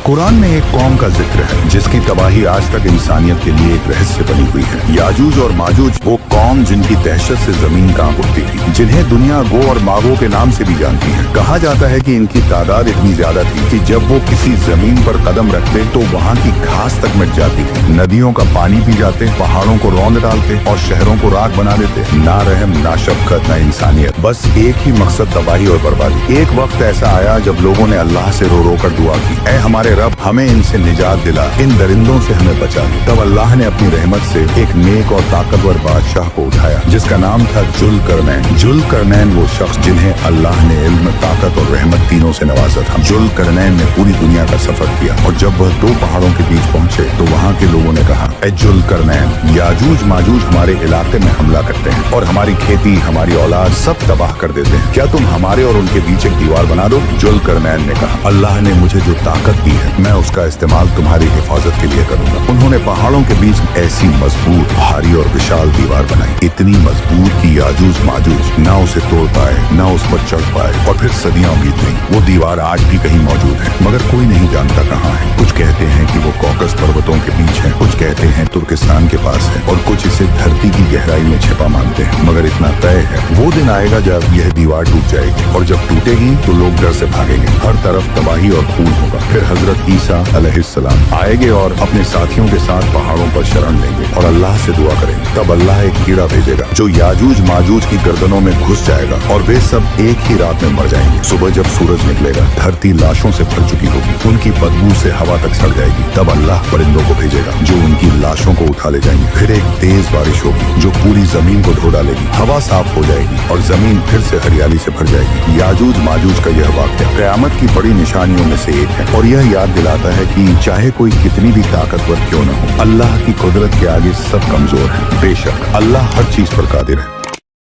कुरान में एक कौम का जिक्र है जिसकी तबाही आज तक इंसानियत के लिए एक रहस्य बनी हुई है। याजूज और माजूज वो कौम जिनकी दहशत से जमीन कांप उठती थी, जिन्हें दुनिया गो और मागो के नाम से भी जानती है। कहा जाता है कि इनकी तादाद इतनी ज्यादा थी कि जब वो किसी जमीन पर कदम रखते तो वहाँ की घास तक मिट जाती थी। नदियों का पानी पी जाते, पहाड़ों को रौंद डालते और शहरों को राख बना देते। ना रहम, ना शफकत, ना इंसानियत, बस एक ही मकसद, तबाही और बर्बादी। एक वक्त ऐसा आया जब लोगों ने अल्लाह से रो रो कर दुआ की, ऐ हमारे रब, हमें इनसे निजात दिला, इन दरिंदों से हमें बचा दे। तब अल्लाह ने अपनी रहमत से एक नेक और ताकतवर बादशाह को उठाया जिसका नाम था जुल्करनैन। जुल्करनैन वो शख्स जिन्हें अल्लाह ने इल्म, ताकत और रहमत तीनों से नवाजा था। जुल्करनैन ने पूरी दुनिया का सफर किया और जब वह दो पहाड़ों के बीच पहुंचे तो वहाँ के लोगों ने कहा, ऐ जुल्करनैन, याजूज माजूज हमारे इलाके में हमला करते हैं और हमारी खेती, हमारी औलाद सब तबाह कर देते हैं। क्या तुम हमारे और उनके बीच एक दीवार बना दो? जुल्करनैन ने कहा, अल्लाह ने मुझे जो ताकत दी है मैं उसका इस्तेमाल तुम्हारी हिफाजत के लिए करूंगा। उन्होंने पहाड़ों के बीच ऐसी मजबूत, भारी और विशाल दीवार बनाई, इतनी मजबूत कि याजूज माजूज ना उसे तोड़ पाए, ना उस पर चढ़ पाए और फिर सदियां बीत गईं। वो दीवार आज भी कहीं मौजूद है मगर कोई नहीं जानता कहाँ है। कुछ कहते हैं कि वो कॉकस पर्वतों के बीच है, कुछ कहते हैं तुर्किस्तान के पास है और कुछ इसे धरती की गहराई में छिपा मानते हैं। मगर इतना तय है, वो दिन आएगा जब यह दीवार टूट जाएगी और जब टूटेगी तो लोग डर से भागेंगे। हर तरफ तबाही और खून होगा। फिर हजरत ईसा अलैहिस्सलाम आएंगे और अपने साथियों के साथ पहाड़ों पर शरण लेंगे और अल्लाह से दुआ करेंगे। तब अल्लाह एक कीड़ा भेजेगा जो याजूज माजूज की गर्दनों में घुस जाएगा और वे सब एक ही रात में मर जाएंगे। सुबह जब सूरज निकलेगा धरती लाशों से भर चुकी होगी, उनकी बदबू से हवा तक सड़ जाएगी। तब अल्लाह परिंदों को भेजेगा जो उनकी लाशों को उठा ले जाएंगे। फिर एक तेज बारिश होगी जो पूरी जमीन को धो डालेगी। हवा साफ हो जाएगी और जमीन फिर से हरियाली से भर जाएगी। याजूज माजूज का यह वाक़या क़यामत की बड़ी निशानियों में से एक है और यह याद दिलाता है कि चाहे कोई कितनी भी ताकतवर क्यों न हो, अल्लाह की कुदरत के आगे सब कमजोर है। बेशक अल्लाह हर चीज पर कादिर है।